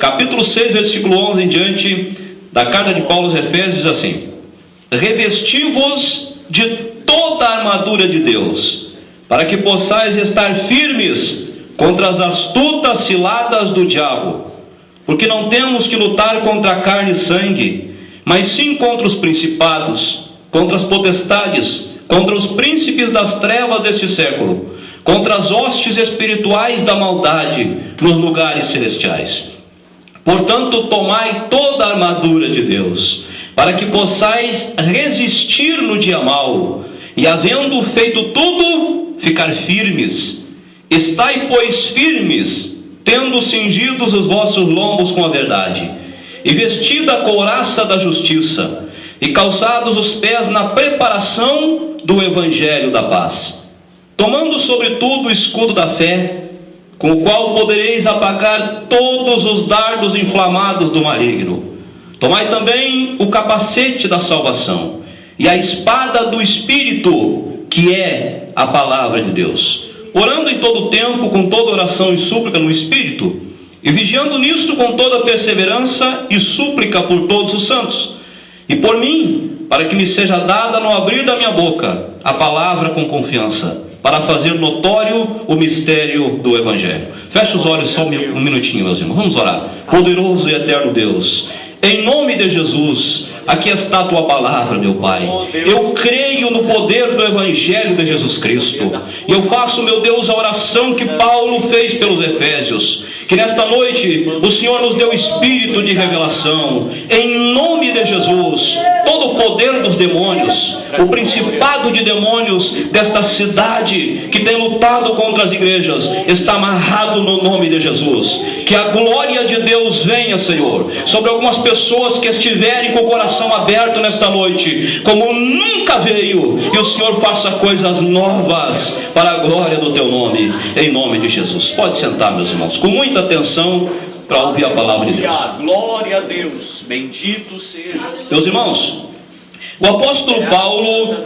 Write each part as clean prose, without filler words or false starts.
Capítulo 6, versículo 11 em diante, da carta de Paulo aos Efésios, diz assim: revesti-vos de toda a armadura de Deus, para que possais estar firmes contra as astutas ciladas do diabo, porque não temos que lutar contra carne e sangue, mas sim contra os principados, contra as potestades, contra os príncipes das trevas deste século, contra as hostes espirituais da maldade nos lugares celestiais. Portanto, tomai toda a armadura de Deus, para que possais resistir no dia mau, e havendo feito tudo, ficar firmes. Estai, pois, firmes, tendo cingidos os vossos lombos com a verdade, e vestida a couraça da justiça, e calçados os pés na preparação do evangelho da paz, tomando sobretudo o escudo da fé, com o qual podereis apagar todos os dardos inflamados do maligno. Tomai também o capacete da salvação e a espada do Espírito, que é a palavra de Deus, orando em todo o tempo com toda oração e súplica no Espírito, e vigiando nisto com toda perseverança e súplica por todos os santos, e por mim, para que me seja dada no abrir da minha boca a palavra com confiança, para fazer notório o mistério do Evangelho. Feche os olhos só um minutinho, meus irmãos. Vamos orar. Poderoso e eterno Deus, em nome de Jesus, aqui está a tua palavra, meu Pai. Eu creio no poder do Evangelho de Jesus Cristo. E eu faço, meu Deus, a oração que Paulo fez pelos Efésios, que nesta noite o Senhor nos deu espírito de revelação. Em nome de Jesus, todo o poder dos demônios, o principado de demônios desta cidade que tem lutado contra as igrejas, está amarrado no nome de Jesus. Que a glória de Deus venha, Senhor, sobre algumas pessoas que estiverem com o coração aberto nesta noite, como nunca veio, e o Senhor faça coisas novas para a glória do teu nome, em nome de Jesus. Pode sentar, meus irmãos, com muita atenção para ouvir a palavra de Deus. Glória a Deus, bendito seja. Meus irmãos, o apóstolo Paulo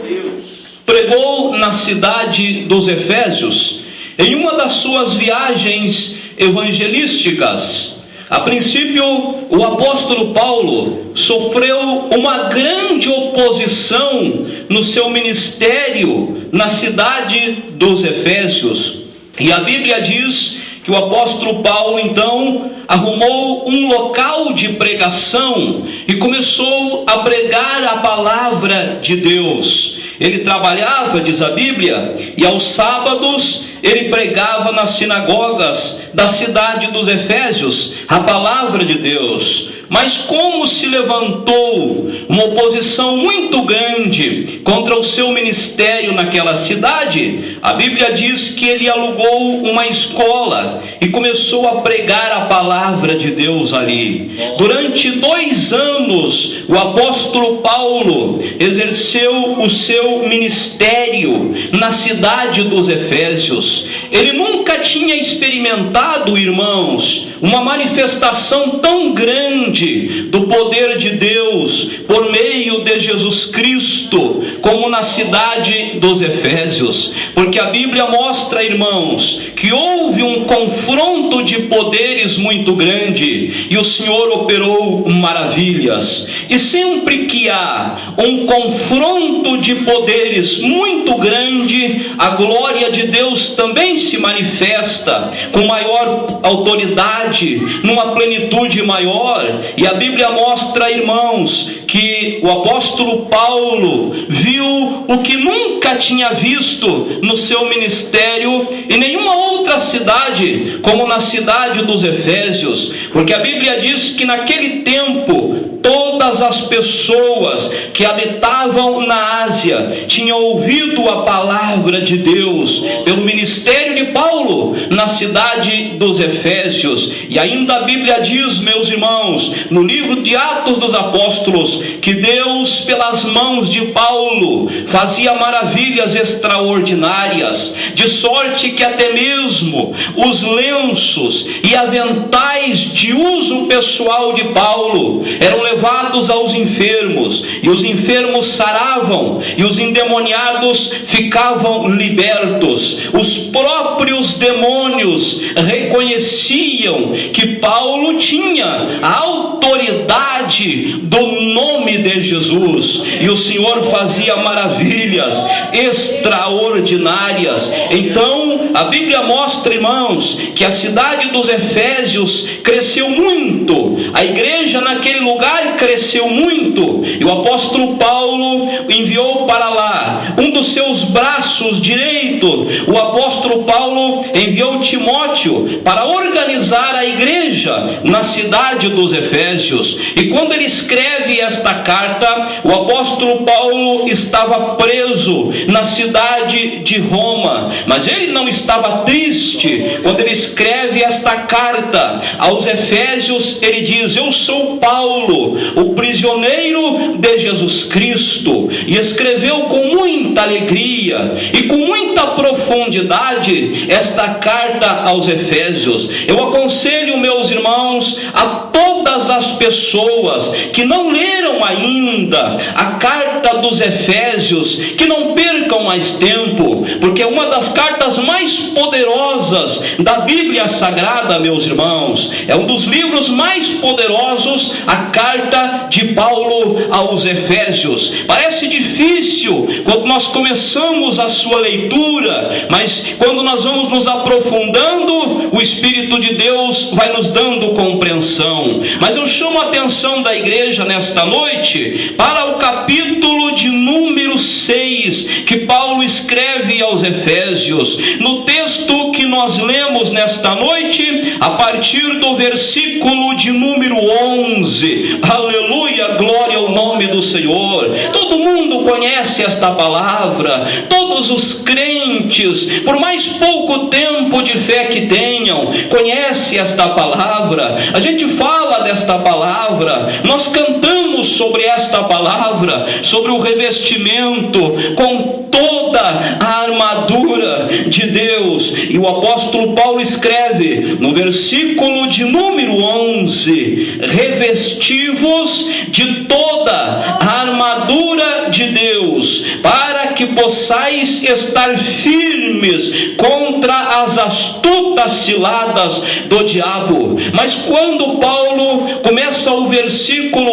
pregou na cidade dos Efésios em uma das suas viagens evangelísticas. A princípio, o apóstolo Paulo sofreu uma grande oposição no seu ministério na cidade dos Efésios. E a Bíblia diz que o apóstolo Paulo então arrumou um local de pregação e começou a pregar a palavra de Deus. Ele trabalhava, diz a Bíblia, e aos sábados ele pregava nas sinagogas da cidade dos Efésios a palavra de Deus. Mas como se levantou uma oposição muito grande contra o seu ministério naquela cidade, a Bíblia diz que ele alugou uma escola e começou a pregar a palavra de Deus ali. Durante 2 anos, o apóstolo Paulo exerceu o seu ministério na cidade dos Efésios. Ele nunca tinha experimentado, irmãos, uma manifestação tão grande do poder de Deus por meio de Jesus Cristo como na cidade dos Efésios, porque a Bíblia mostra, irmãos, que houve um confronto de poderes muito grande e o Senhor operou maravilhas. E sempre que há um confronto de poderes muito grande, a glória de Deus também se manifesta com maior autoridade, numa plenitude maior. E a Bíblia mostra, irmãos, que o apóstolo Paulo viu o que nunca tinha visto no seu ministério em nenhuma outra cidade, como na cidade dos Efésios, porque a Bíblia diz que naquele tempo todas as pessoas que habitavam na Ásia tinham ouvido a palavra de Deus pelo ministério de Paulo na cidade dos Efésios. E ainda a Bíblia diz, meus irmãos, no livro de Atos dos Apóstolos, que Deus, pelas mãos de Paulo, fazia maravilhas extraordinárias, de sorte que até mesmo os lenços e aventais de uso pessoal de Paulo eram levados aos enfermos, e os enfermos saravam, e os endemoniados ficavam libertos. Os próprios demônios reconheciam que Paulo tinha a autoridade do nome de Jesus, e o Senhor fazia maravilhas extraordinárias. Então a Bíblia mostra, irmãos, que a cidade dos Efésios cresceu muito, a igreja naquele lugar cresceu muito, e o apóstolo Paulo enviou para lá um dos seus braços direito. O apóstolo Paulo enviou Timóteo para organizar a igreja na cidade dos Efésios. E quando ele escreve esta carta, o apóstolo Paulo estava preso na cidade de Roma, mas ele não estava triste. Quando ele escreve esta carta aos Efésios, ele diz: eu sou Paulo, o prisioneiro de Jesus Cristo. E escreveu com muita alegria e com muita profundidade esta carta aos Efésios. Eu aconselho, meus irmãos, a todas as pessoas que não leram ainda a carta dos Efésios, que não percam mais tempo, porque é uma das cartas mais poderosas da Bíblia Sagrada, meus irmãos. É um dos livros mais poderosos, a carta de Paulo aos Efésios. Parece difícil quando nós começamos a sua leitura, mas quando nós vamos nos aprofundando, o Espírito de Deus vai nos dando compreensão. Mas eu chamo a atenção da igreja nesta noite para o capítulo de número 6, que Paulo escreve aos Efésios. No texto que nós lemos nesta noite, a partir do versículo de número 11. Aleluia, glória ao nome do Senhor. Todo mundo conhece esta palavra, todos os crentes, por mais pouco tempo de fé que tenham, conhece esta palavra. A gente fala desta palavra, nós cantamos sobre esta palavra, sobre o revestimento com toda a armadura de Deus. E o apóstolo Paulo escreve no versículo de número 11: revesti-vos de toda a armadura de Deus, para que possais estar firmes contra as astutas ciladas do diabo. Mas quando Paulo começa o versículo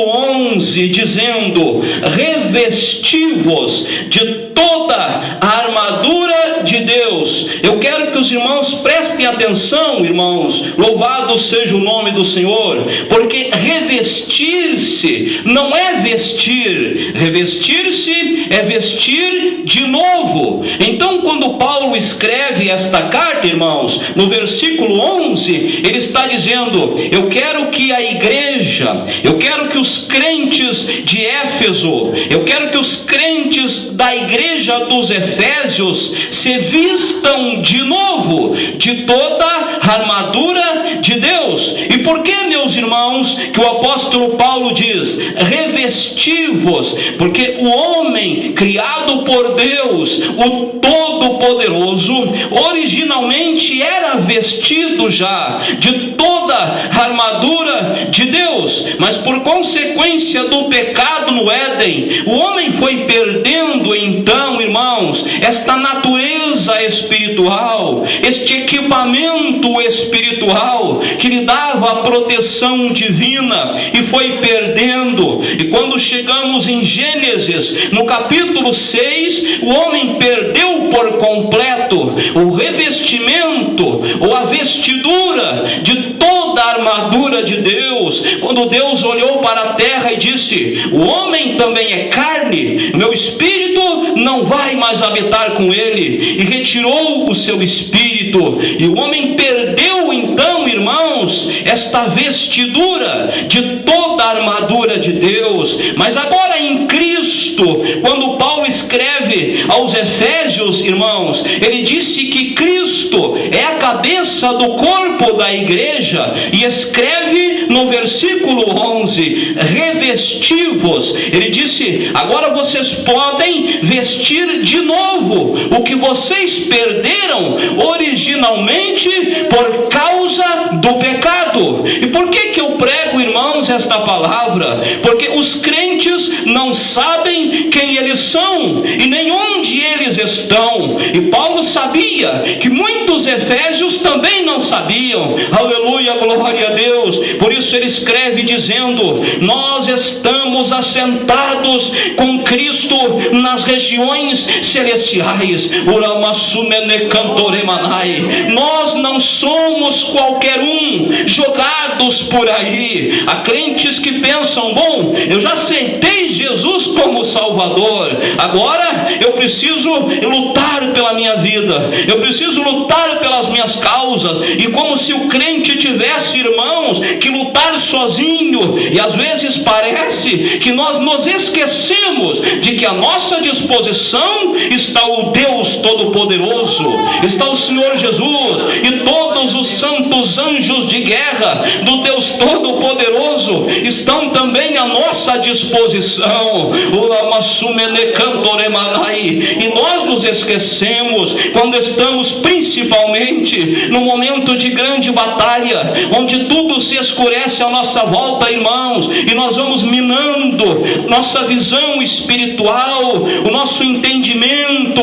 11 dizendo: revesti-vos de toda a armadura de Deus, eu quero que os irmãos prestem atenção, irmãos, louvado seja o nome do Senhor, porque revestir-se não é vestir, revestir-se é vestir de novo. Então, quando Paulo escreve esta carta, irmãos, no versículo 11, ele está dizendo: eu quero que a igreja, eu quero que os crentes de Éfeso, eu quero que os crentes da igreja dos Efésios se vistam de novo de toda a armadura de Deus. E por que, meus irmãos, que o apóstolo Paulo diz revesti-vos? Porque o homem criado por Deus, o Todo-Poderoso, originalmente era vestido já de toda a armadura de Deus, mas por consequência do pecado no Éden, o homem foi perdendo então, irmãos, esta natureza espiritual, este equipamento espiritual que lhe dava a proteção divina, e foi perdendo. E quando chegamos em Gênesis, no capítulo 6, o homem perdeu por completo o revestimento ou a vestidura de toda a armadura de Deus. Quando Deus olhou para a terra e disse: o homem também é carne, meu espírito não vai mais habitar com ele, e retirou o seu espírito, e o homem perdeu então, irmãos, esta vestidura de toda a armadura de Deus. Mas agora em Cristo, quando Paulo escreve aos Efésios, irmãos, ele disse que Cristo é a cabeça do corpo da igreja, e escreve no versículo 11: revesti-vos. Ele disse: agora vocês podem vestir de novo o que vocês perderam originalmente por causa do pecado. E por que eu prego esta palavra, porque os crentes não sabem quem eles são e nem onde eles estão. E Paulo sabia que muitos efésios também não sabiam. Aleluia, glória a Deus. Por isso ele escreve dizendo: nós estamos assentados com Cristo nas regiões celestiais. Nós não somos qualquer um jogados por aí. Há crentes que pensam: bom, eu já aceitei Jesus como Salvador, agora eu preciso lutar pela minha vida, eu preciso lutar pelas minhas causas. E como se o crente tivesse, irmãos, que lutar sozinho. E às vezes parece que nós nos esquecemos de que à nossa disposição está o Deus Todo-Poderoso, está o Senhor Jesus e todos os santos anjos de guerra do Deus Todo-Poderoso estão também à nossa disposição. E nós nos esquecemos quando estamos principalmente no momento de grande batalha, onde tudo se escurece à nossa volta, irmãos, e nós vamos minando nossa visão espiritual, o nosso entendimento,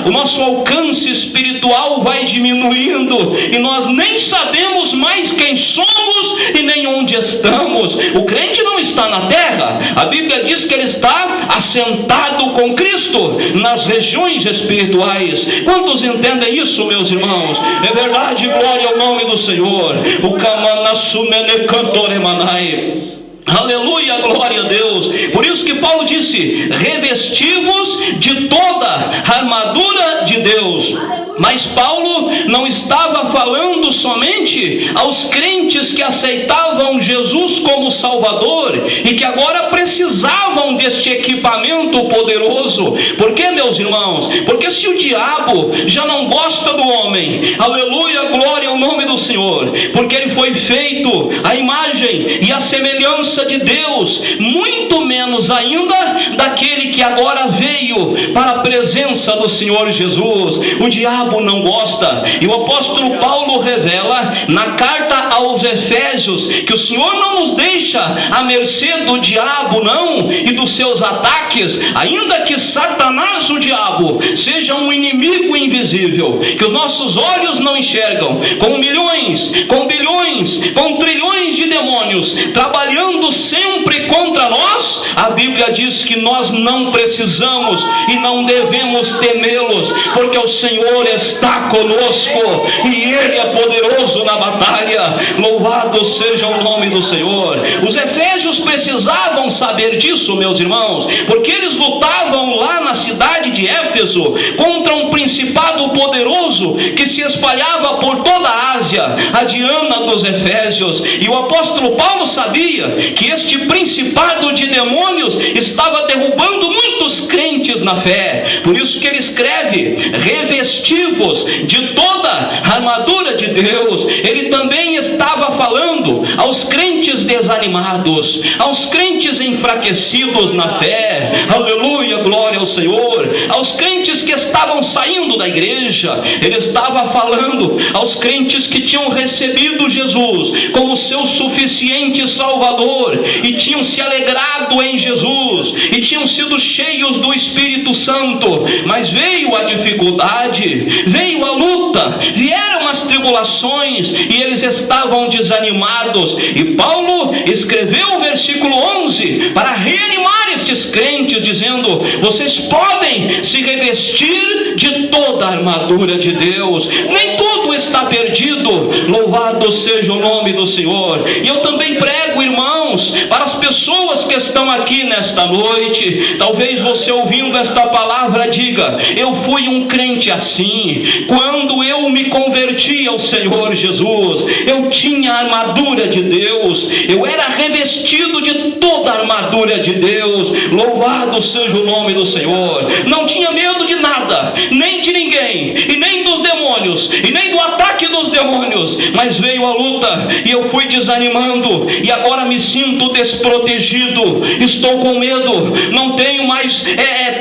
o nosso alcance espiritual vai diminuindo, e nós nem sabemos mais quem somos e nem onde estamos. O crente não está na terra, a Bíblia diz que ele está assentado com Cristo nas regiões espirituais. Quantos entendem isso, meus irmãos? É verdade, glória ao nome do Senhor. O Kamanasumene Cantoremanai. Aleluia, glória a Deus. Por isso que Paulo disse: revestivos de toda a armadura de Deus. Mas Paulo não estava falando somente aos crentes que aceitavam Jesus como Salvador e que agora precisavam deste equipamento poderoso. Por quê, meus irmãos? Porque se o diabo já não gosta do homem, aleluia, glória ao nome do Senhor, porque ele foi feito à imagem e à semelhança de Deus, muito menos ainda daquele que agora veio para a presença do Senhor Jesus. O diabo não gosta, e o apóstolo Paulo revela na carta aos Efésios que o Senhor não nos deixa à mercê do diabo, não, e dos seus ataques, ainda que Satanás, o diabo, seja um inimigo invisível, que os nossos olhos não enxergam, com milhões, com bilhões, com trilhões de demônios trabalhando sempre contra nós. A Bíblia diz que nós não precisamos e não devemos temê-los, porque o Senhor está conosco e Ele é poderoso na batalha. Louvado seja o nome do Senhor. Os efésios precisavam saber disso, meus irmãos, porque eles lutavam lá na cidade de Éfeso contra um principado poderoso que se espalhava por toda a Ásia, a Diana dos Efésios. E o apóstolo Paulo sabia que este principado de demônios estava derrubando muitos crentes na fé. Por isso que ele escreve: revestivos de toda a armadura de Deus. Ele também estava falando aos crentes desanimados, aos crentes enfraquecidos na fé, aleluia, glória ao Senhor, aos crentes que estavam saindo da igreja. Ele estava falando aos crentes que tinham recebido Jesus como seu suficiente Salvador e tinham se alegrado em Jesus e tinham sido cheios do Espírito Santo. Mas veio a dificuldade, veio a luta, vieram as tribulações e eles estavam desanimados. E Paulo escreveu o versículo 11 para reanimar estes crentes, dizendo: vocês podem se revestir de toda a armadura de Deus. Nem tudo está perdido. Louvado seja o nome do Senhor. E eu também prego, irmãos, para as pessoas que estão aqui nesta noite. Talvez você ouvindo esta palavra diga: eu fui um crente assim. Quando eu me converti ao Senhor Jesus, eu tinha a armadura de Deus, eu era revestido de toda a armadura de Deus. Louvado seja o nome do Senhor. Não tinha medo de nada, nem de ninguém, e nem dos demônios, e nem do ataque ataque dos demônios, mas veio a luta e eu fui desanimando, e agora me sinto desprotegido, estou com medo, não tenho mais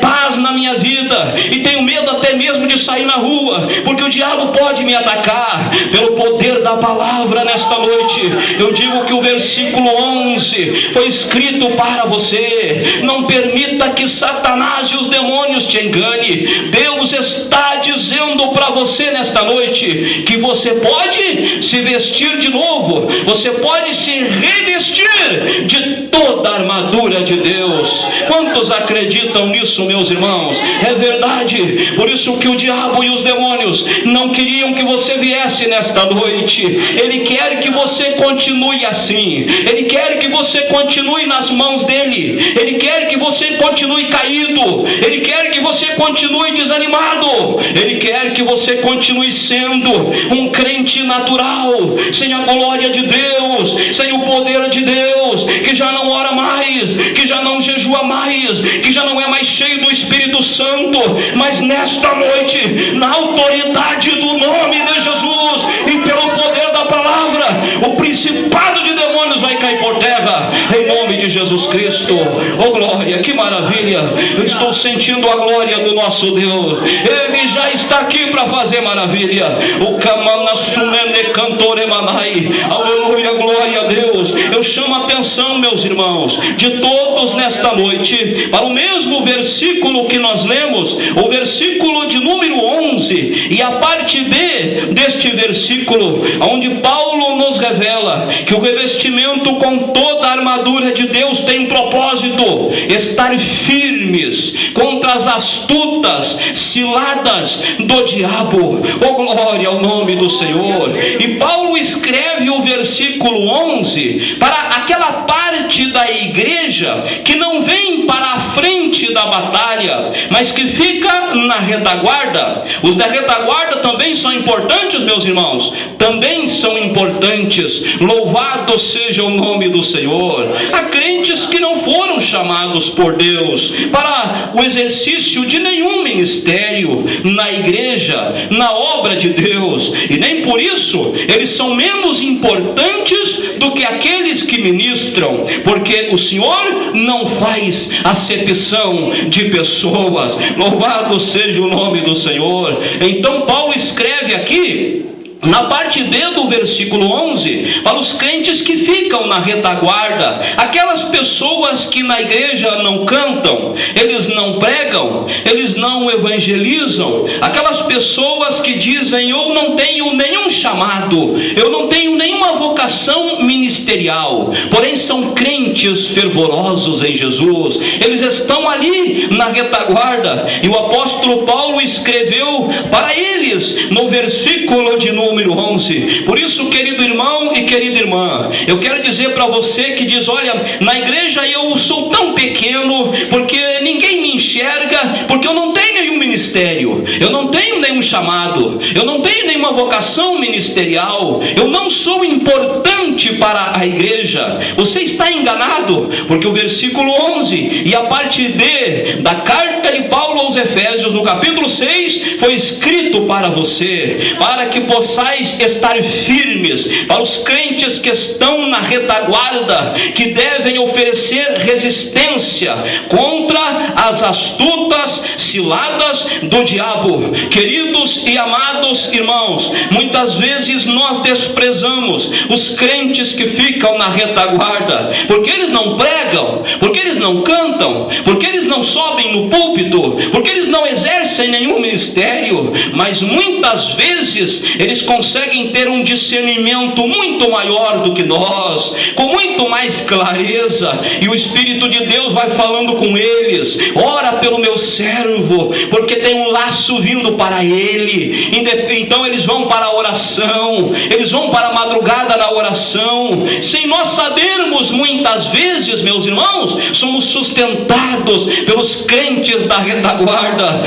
paz na minha vida, e tenho medo até mesmo de sair na rua, porque o diabo pode me atacar. Pelo poder da palavra nesta noite, eu digo que o versículo 11 foi escrito para você. Não permita que Satanás e os demônios te engane. Deus está dizendo para você nesta noite que você pode se vestir de novo, você pode se revestir de toda a armadura de Deus. Quantos acreditam nisso, meus irmãos? É verdade. Por isso que o diabo e os demônios não queriam que você viesse nesta noite. Ele quer que você continue assim, ele quer que você continue nas mãos dele, ele quer que você continue caído, ele quer que você continue desanimado, ele quer que você continue sendo um crente natural, sem a glória de Deus, sem o poder de Deus, que já não ora mais, que já não jejua mais, que já não é mais cheio do Espírito Santo. Mas nesta noite, na autoridade do nome de Jesus e pelo poder da palavra, o principado de demônios vai cair por terra, em nome de Jesus Cristo. Oh glória, que maravilha! Eu estou sentindo a glória do nosso Deus. Ele já está aqui para fazer maravilha. O Kamanasumene Cantoremanai. Aleluia, glória a Deus. Eu chamo a atenção, meus irmãos, de todos nesta noite, para o mesmo versículo que nós lemos, o versículo de número 11, e a parte B deste versículo, onde Paulo nos revela que o revestimento com toda a armadura de Deus tem um propósito: estar firmes contra as astutas ciladas do diabo. Oh glória ao nome do Senhor. E Paulo escreve o versículo 11 para aquela parte da igreja que não vem para a frente da batalha, mas que fica na retaguarda. Os da retaguarda também são importantes, meus irmãos, também são importantes. Louvado seja o nome do Senhor. Há crentes que não foram chamados por Deus para o exercício de nenhum ministério na igreja, na obra de Deus, e nem por isso eles são menos importantes do que aqueles que ministram, porque o Senhor não faz acepção de pessoas. Louvado seja o nome do Senhor. Então Paulo escreve aqui na parte D do versículo 11, para os crentes que ficam na retaguarda, aquelas pessoas que na igreja não cantam, eles não pregam, eles não evangelizam, aquelas pessoas que dizem: eu não tenho nenhum chamado, eu não tenho nenhuma vocação ministerial, porém são crentes fervorosos em Jesus. Eles estão ali na retaguarda, e o apóstolo Paulo escreveu para eles no versículo de número 11. Por isso, querido irmão e querida irmã, eu quero dizer para você que diz: olha, na igreja eu sou tão pequeno, porque ninguém me enxerga, porque eu não tenho nenhum ministério, eu não tenho nenhum chamado, eu não tenho nenhuma vocação ministerial, eu não sou importante para a igreja. Você está enganado, porque o versículo 11 e a parte D da carta de Paulo aos Efésios, no capítulo 6, foi escrito para você, para que possais estar firmes, para os crentes que estão na retaguarda, que devem oferecer resistência contra as astutas ciladas do diabo. Queridos e amados irmãos, muitas vezes nós desprezamos os crentes que ficam na retaguarda, porque eles não pregam, porque eles não cantam, porque eles não sobem no púlpito, porque eles não exercem nenhum ministério, mas muitas vezes eles conseguem ter um discernimento muito maior do que nós, com muito mais clareza, e o Espírito de Deus vai falando com eles: ora pelo meu servo, porque tem um laço vindo para ele. Então eles vão para a oração, eles vão para a madrugada na oração, sem nós sabermos muitas muitas vezes, meus irmãos, somos sustentados pelos crentes da retaguarda,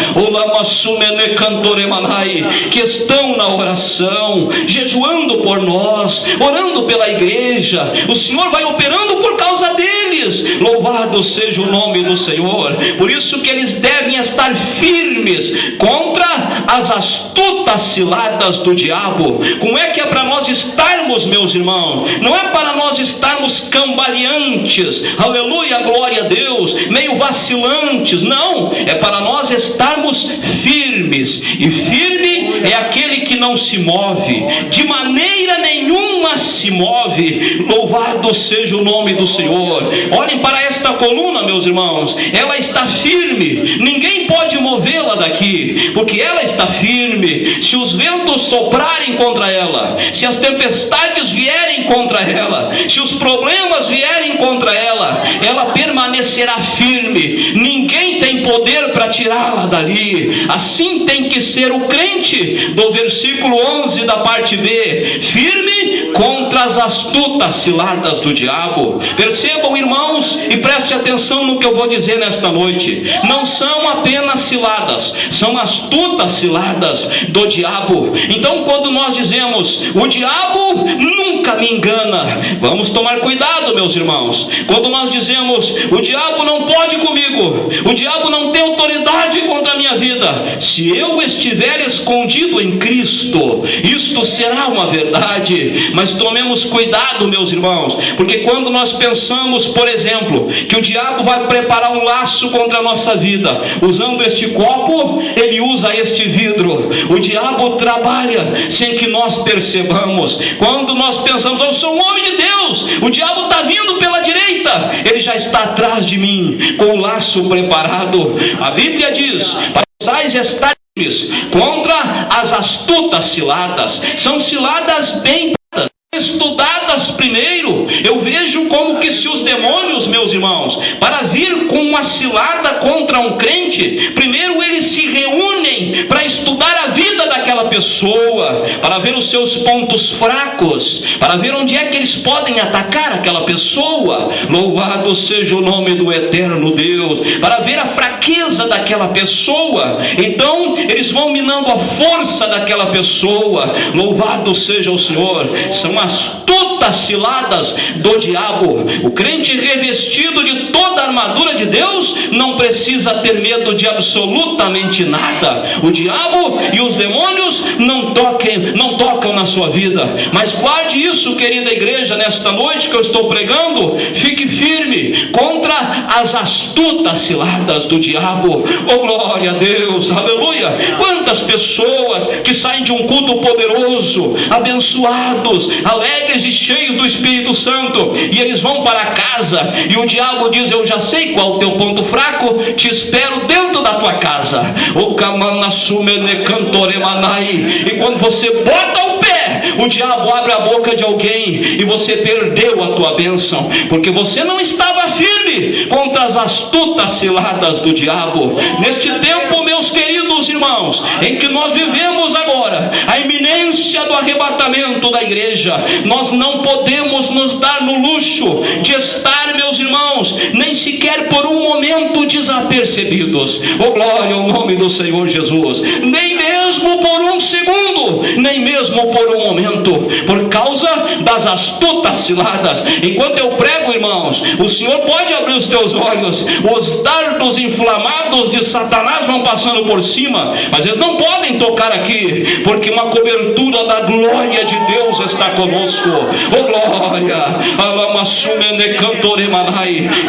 que estão na oração, jejuando por nós, orando pela igreja. O Senhor vai operando por causa deles. Louvado seja o nome do Senhor. Por isso que eles devem estar firmes contra as astutas ciladas do diabo. Como é que é para nós estarmos, meus irmãos? Não é para nós estarmos cambaleantes, aleluia, glória a Deus, meio vacilantes. Não, é para nós estarmos firmes. E firme é aquele que não se move, de maneira nenhuma se move. Louvado seja o nome do Senhor. Olhem para esta coluna, meus irmãos, ela está firme, ninguém pode movê-la daqui, porque ela está firme. Se os ventos soprarem contra ela, se as tempestades vierem contra ela, se os problemas vierem contra ela, ela permanecerá firme. Ninguém tem poder para tirá-la dali. Assim tem que ser o crente do versículo 11 da parte B, firme contra as astutas ciladas do diabo. Percebam, irmãos, e preste atenção no que eu vou dizer nesta noite. Não são apenas ciladas, são astutas ciladas do diabo. Então, quando nós dizemos o diabo nunca me engana, vamos tomar cuidado, meus irmãos. Quando nós dizemos o diabo não pode comigo, o diabo não tem autoridade contra a minha vida, se eu estiver escondido em Cristo, isto será uma verdade. Mas tomemos cuidado, meus irmãos, porque quando nós pensamos, por exemplo, que o diabo vai preparar um laço contra a nossa vida, usando este copo, ele usa este vidro. O diabo trabalha sem que nós percebamos. Quando nós pensamos, eu sou um homem de Deus, o diabo está vindo pela direita, ele já está atrás de mim, com o laço preparado. A Bíblia diz, passais estar contra as astutas ciladas. São ciladas bem estudadas primeiro. Eu vejo como que se os demônios, meus irmãos, para vir com uma cilada contra um crente, primeiro eles se reúnem para estudar a vida daquela pessoa, para ver os seus pontos fracos, para ver onde é que eles podem atacar aquela pessoa. Louvado seja o nome do eterno Deus. Para ver a fraqueza daquela pessoa, então eles vão minando a força daquela pessoa. Louvado seja o Senhor. São astutas ciladas do diabo. O crente revestido de toda a armadura de Deus não precisa ter medo de absolutamente nada. O diabo e os demônios não tocam na sua vida. Mas guarde isso, querida igreja, nesta noite que eu estou pregando. Fique firme contra as astutas ciladas do diabo. Oh, glória a Deus, aleluia. Quantas pessoas que saem de um culto poderoso, abençoados, alegres e cheios do Espírito Santo, e eles vão para casa, e o diabo diz, eu já sei qual é o teu ponto fraco, te espero dentro da tua casa. E quando você bota o pé, o diabo abre a boca de alguém, e você perdeu a tua bênção, porque você não estava firme contra as astutas ciladas do diabo. Neste tempo, meus queridos irmãos, em que nós vivemos agora, a iminência do arrebatamento da igreja, nós não podemos nos dar no luxo de estar, meus irmãos, nem sequer por um momento desapercebidos. Oh, glória ao nome do Senhor Jesus. Nem mesmo por um segundo, nem mesmo por um momento, por causa das astutas ciladas. Enquanto eu prego, irmãos, o Senhor pode abrir os teus olhos. Os dardos inflamados de Satanás vão passando por cima, mas eles não podem tocar aqui, porque uma cobertura da glória de Deus está conosco. Oh, glória!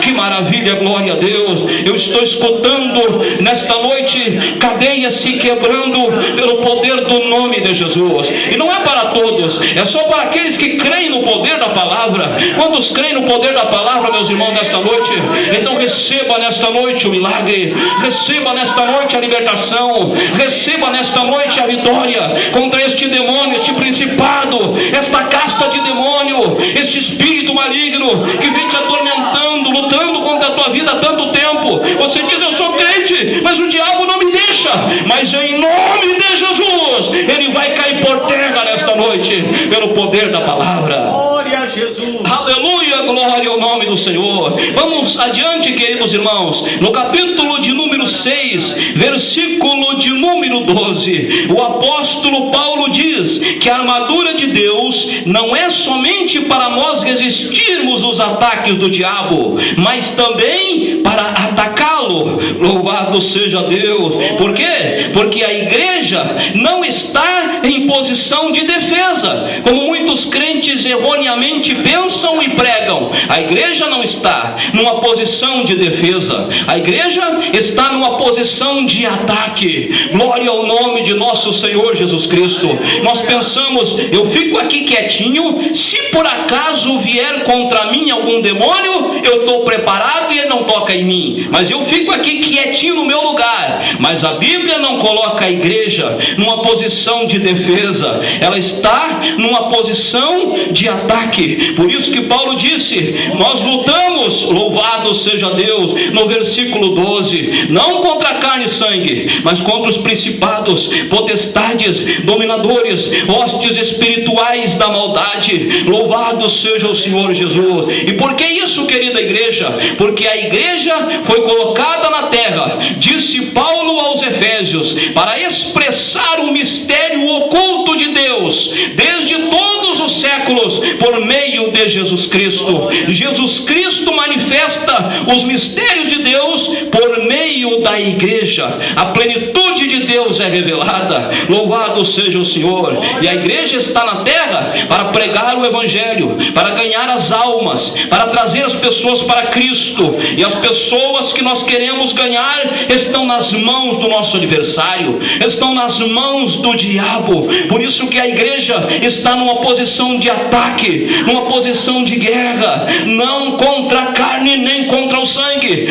Que maravilha, glória a Deus. Eu estou escutando nesta noite cadeias se quebrando pelo poder do nome de Jesus. E não é para todos, é só para aqueles que creem no poder da palavra. Quantos creem no poder da palavra, meus irmãos, nesta noite? Então receba nesta noite o milagre, receba nesta noite a libertação, receba nesta noite a vitória contra este demônio, este principado, esta casta de demônio, este espírito maligno que vem te atormentando, lutando contra a tua vida há tanto tempo. Você diz, eu sou crente, mas o diabo não me deixa. Mas em nome de Jesus, ele vai cair por terra nesta noite, pelo poder da palavra. Glória a Jesus. Aleluia, glória ao nome do Senhor. Vamos adiante, queridos irmãos. No capítulo de número 6, versículo de número 12, o apóstolo Paulo diz que a armadura de Deus não é somente para nós resistirmos os ataques do diabo, mas também para atacá-lo. Louvado seja Deus. Por quê? Porque a igreja não está em posição de defesa, como muitos crentes erroneamente pensam e pregam. A igreja não está numa posição de defesa, a igreja está numa posição de ataque. Glória ao nome de nosso Senhor Jesus Cristo. Nós pensamos, eu fico aqui quietinho, se por acaso vier contra mim algum demônio, eu estou preparado e ele não toca em mim, mas eu fico aqui quietinho no meu lugar. Mas a Bíblia não coloca a igreja numa posição de defesa, ela está numa posição de ataque. Por isso que Paulo disse, nós lutamos, louvado seja Deus, no versículo 12, não contra carne e sangue, mas contra os principados, potestades, dominadores, hostes espirituais da maldade. Louvado seja o Senhor Jesus. E por que isso, querida igreja? Porque a igreja foi colocada na terra, disse Paulo aos Efésios, para expressar o mistério oculto de Deus desde todos os séculos por meio de Jesus Cristo. Jesus Cristo manifesta os mistérios de Deus por meio da igreja. A plenitude de Deus é revelada. Louvado seja o Senhor. E a igreja está na terra para pregar o evangelho, para ganhar as almas, para trazer as pessoas para Cristo. E as pessoas que nós queremos ganhar estão nas mãos do nosso adversário, estão nas mãos do diabo. Por isso que a igreja está numa posição de ataque, numa posição de guerra, não contra a carne nem contra o sangue.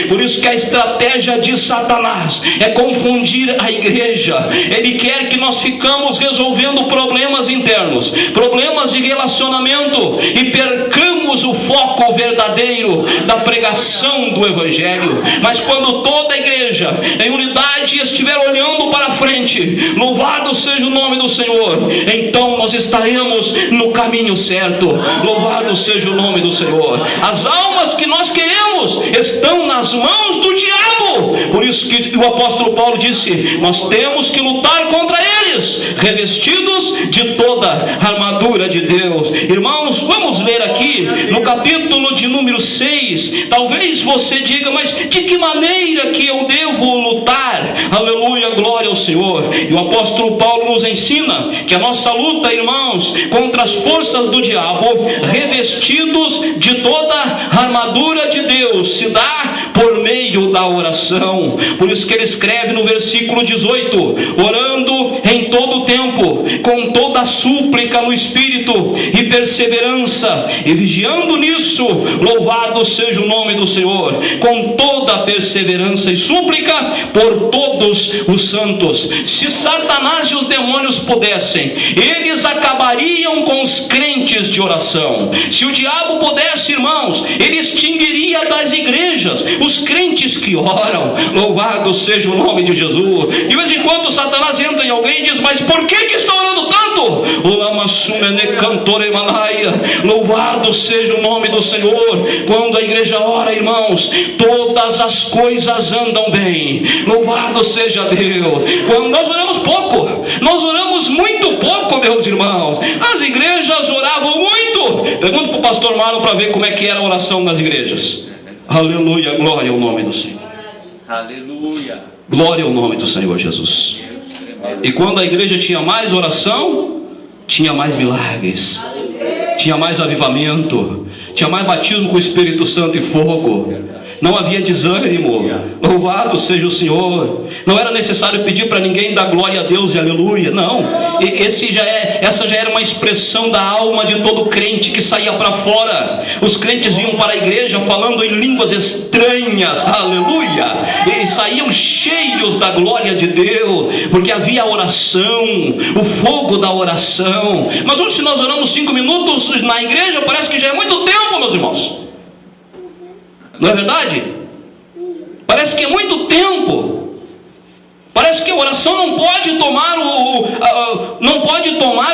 Por isso que a estratégia de Satanás é confundir a igreja. Ele quer que nós ficamos resolvendo problemas internos, problemas de relacionamento, e percamos o foco verdadeiro da pregação do evangelho. Mas quando toda a igreja em unidade estiver olhando para frente, louvado seja o nome do Senhor, então nós estaremos no caminho certo. Louvado seja o nome do Senhor. As almas que nós queremos estão nas mãos do diabo. Por isso que o apóstolo Paulo disse, nós temos que lutar contra eles, revestidos de toda a armadura de Deus. Irmãos, vamos ler aqui no capítulo de número 6. Talvez você diga, mas de que maneira que eu devo lutar? Aleluia, glória ao Senhor. E o apóstolo Paulo nos ensina que a nossa luta, irmãos, contra as forças do diabo, revestidos de toda a armadura de Deus, se dá por meio da oração. Por isso que ele escreve no versículo 18, orando em todo o tempo, com toda a súplica no Espírito e perseverança, e vigiando nisso, louvado seja o nome do Senhor, com toda a perseverança e súplica por todos os santos. Se Satanás e os demônios pudessem, eles acabariam com os crentes de oração. Se o diabo pudesse, irmãos, ele extinguiria das igrejas os crentes que oram. Louvado seja o nome de Jesus. De vez em quando Satanás entra em alguém e diz, mas por que está orando tanto? Louvado seja o nome do Senhor. Quando a igreja ora, irmãos, todas as coisas andam bem. Louvado seja Deus. Quando nós oramos pouco, nós oramos muito pouco, meus irmãos. As igrejas oravam muito. Pergunta para o pastor Marlon para ver como é que era a oração nas igrejas. Aleluia, glória ao nome do Senhor. Aleluia. Glória ao nome do Senhor Jesus. E quando a igreja tinha mais oração, tinha mais milagres, tinha mais avivamento, tinha mais batismo com o Espírito Santo e fogo. Não havia desânimo. Louvado seja o Senhor. Não era necessário pedir para ninguém dar glória a Deus e aleluia. Não. Essa já era uma expressão da alma de todo crente que saía para fora. Os crentes vinham para a igreja falando em línguas estranhas. Aleluia. E saíam cheios da glória de Deus, porque havia a oração, o fogo da oração. Mas hoje, se nós oramos 5 minutos na igreja, parece que já é muito tempo, meus irmãos. Não é verdade? Parece que é muito tempo. Parece que a oração não pode tomar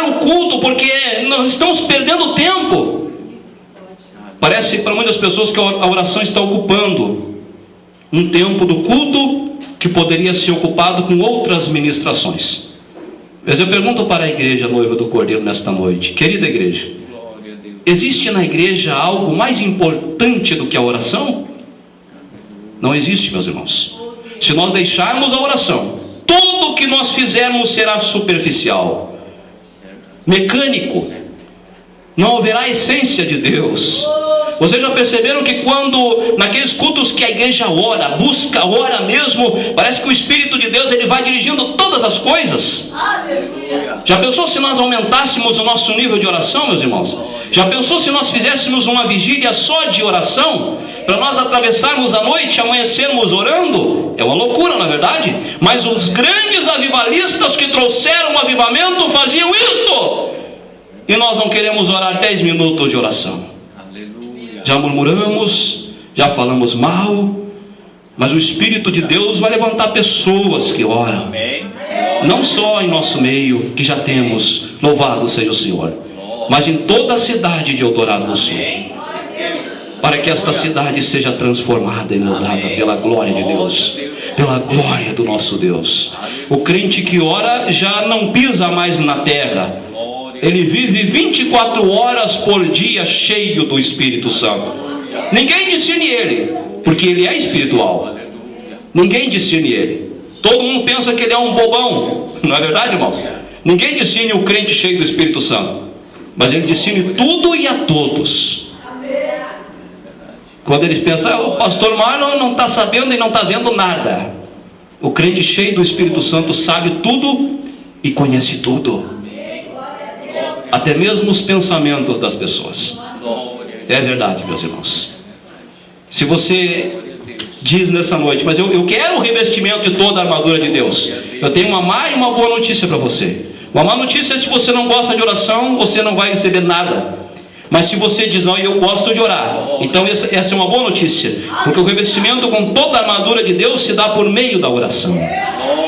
o culto, porque nós estamos perdendo tempo. Parece para muitas pessoas que a oração está ocupando um tempo do culto que poderia ser ocupado com outras ministrações. Mas eu pergunto para a igreja noiva do Cordeiro nesta noite: querida igreja, existe na igreja algo mais importante do que a oração? Não existe, meus irmãos. Se nós deixarmos a oração, tudo o que nós fizermos será superficial, mecânico, não haverá essência de Deus. Vocês já perceberam que quando, naqueles cultos que a igreja ora, busca, ora mesmo, parece que o Espírito de Deus ele vai dirigindo todas as coisas? Já pensou se nós aumentássemos o nosso nível de oração, meus irmãos? Já pensou se nós fizéssemos uma vigília só de oração, para nós atravessarmos a noite, amanhecermos orando? É uma loucura, na verdade. Mas os grandes avivalistas que trouxeram o avivamento faziam isto. E nós não queremos orar 10 minutos de oração. Já murmuramos, já falamos mal, mas o Espírito de Deus vai levantar pessoas que oram. Não só em nosso meio, que já temos, louvado seja o Senhor, mas em toda a cidade de Eldorado do Sul, para que esta cidade seja transformada e mudada pela glória de Deus, pela glória do nosso Deus. O crente que ora já não pisa mais na terra, ele vive 24 horas por dia cheio do Espírito Santo. Ninguém discerne ele, porque ele é espiritual. Ninguém discerne ele. Todo mundo pensa que ele é um bobão, não é verdade, irmãos? Ninguém discerne o crente cheio do Espírito Santo, mas ele discerne tudo e a todos. Quando eles pensam, o pastor Marlon não está sabendo e não está vendo nada. O crente cheio do Espírito Santo sabe tudo e conhece tudo, até mesmo os pensamentos das pessoas. É verdade, meus irmãos. Se você diz nessa noite, mas eu quero o revestimento de toda a armadura de Deus, eu tenho uma má e uma boa notícia para você. Uma má notícia é: se você não gosta de oração, você não vai receber nada. Mas se você diz, não, eu gosto de orar, então essa é uma boa notícia, porque o revestimento com toda a armadura de Deus se dá por meio da oração.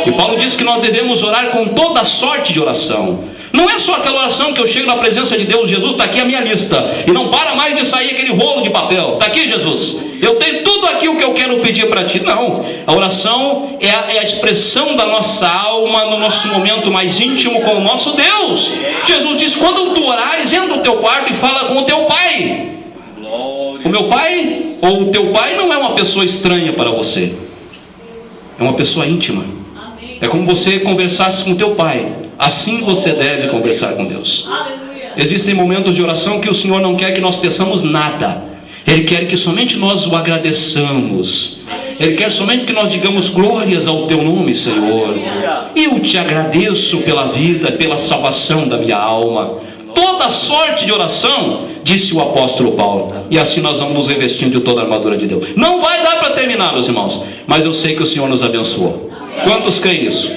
E Paulo diz que nós devemos orar com toda sorte de oração. Não é só aquela oração que eu chego na presença de Deus: Jesus, está aqui a minha lista, e não para mais de sair aquele rolo de papel. Está aqui, Jesus, eu tenho tudo aquilo que eu quero pedir para ti. Não, a oração é a expressão da nossa alma no nosso momento mais íntimo com o nosso Deus. Jesus diz: quando tu orares, entra no teu quarto e fala com o teu pai. O meu pai, ou o teu pai, não é uma pessoa estranha para você, é uma pessoa íntima. É como você conversasse com o teu pai. Assim você deve conversar com Deus. Existem momentos de oração que o Senhor não quer que nós peçamos nada. Ele quer que somente nós o agradeçamos. Ele quer somente que nós digamos glórias ao teu nome, Senhor. Eu te agradeço pela vida, pela salvação da minha alma. Toda sorte de oração, disse o apóstolo Paulo. E assim nós vamos nos revestindo de toda a armadura de Deus. Não vai dar para terminar, meus irmãos, mas eu sei que o Senhor nos abençoou. Quantos creem nisso?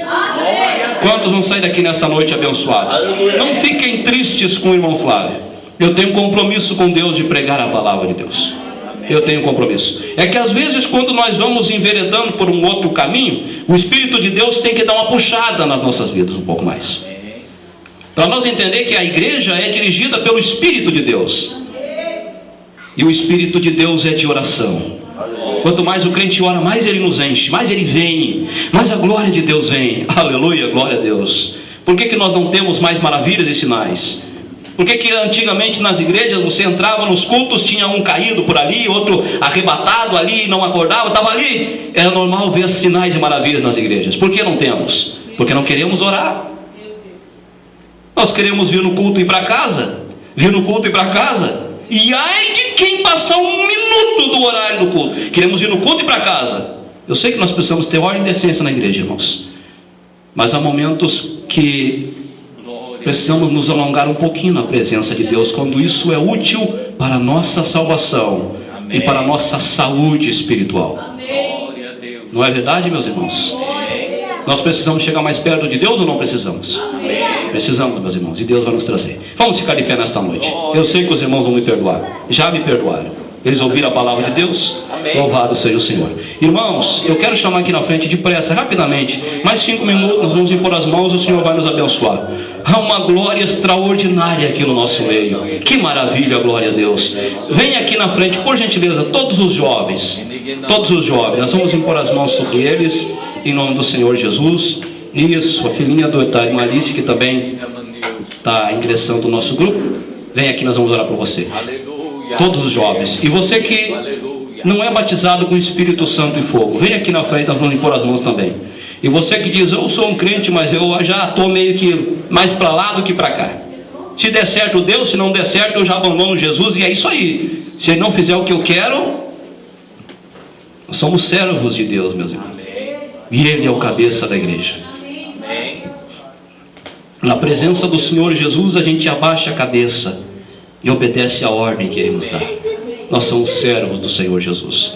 Quantos vão sair daqui nesta noite abençoados? Não fiquem tristes com o irmão Flávio. Eu tenho compromisso com Deus de pregar a palavra de Deus. Eu tenho compromisso. É que às vezes, quando nós vamos enveredando por um outro caminho, o Espírito de Deus tem que dar uma puxada nas nossas vidas um pouco mais, para nós entender que a igreja é dirigida pelo Espírito de Deus, e o Espírito de Deus é de oração. Quanto mais o crente ora, mais ele nos enche, mais ele vem, mais a glória de Deus vem. Aleluia, glória a Deus. Por que nós não temos mais maravilhas e sinais? Por que antigamente nas igrejas você entrava nos cultos, tinha um caído por ali, outro arrebatado ali, não acordava, estava ali? Era normal ver sinais e maravilhas nas igrejas. Por que não temos? Porque não queremos orar. Nós queremos vir no culto e ir para casa, vir no culto e ir para casa. E ai de quem passar um minuto do horário do culto. Queremos ir no culto e para casa. Eu sei que nós precisamos ter ordem e decência na igreja, irmãos, mas há momentos que precisamos nos alongar um pouquinho na presença de Deus, quando isso é útil para a nossa salvação. Amém. E para a nossa saúde espiritual. Amém. Não é verdade, meus irmãos? Amém. Nós precisamos chegar mais perto de Deus ou não precisamos? Amém. Precisamos, meus irmãos, e Deus vai nos trazer. Vamos ficar de pé nesta noite. Eu sei que os irmãos vão me perdoar, já me perdoaram. Eles ouviram a palavra de Deus? Amém. Louvado seja o Senhor. Irmãos, eu quero chamar aqui na frente depressa, rapidamente, mais 5 minutos, nós vamos impor as mãos e o Senhor vai nos abençoar. Há uma glória extraordinária aqui no nosso meio. Que maravilha, glória a Deus. Venha aqui na frente, por gentileza, todos os jovens. Todos os jovens, nós vamos impor as mãos sobre eles, em nome do Senhor Jesus. Isso, a filhinha da irmã Alice, que também está ingressando no nosso grupo. Vem aqui, nós vamos orar por você. Todos os jovens. E você que não é batizado com o Espírito Santo e fogo, vem aqui na frente, nós vamos impor as mãos também. E você que diz, eu sou um crente, mas eu já estou meio que mais para lá do que para cá. Se der certo, Deus; se não der certo, eu já abandono Jesus, e é isso aí. Se ele não fizer o que eu quero, nós somos servos de Deus, meus irmãos. E Ele é o cabeça da igreja. Na presença do Senhor Jesus, a gente abaixa a cabeça e obedece a ordem que Ele nos dá. Nós somos servos do Senhor Jesus.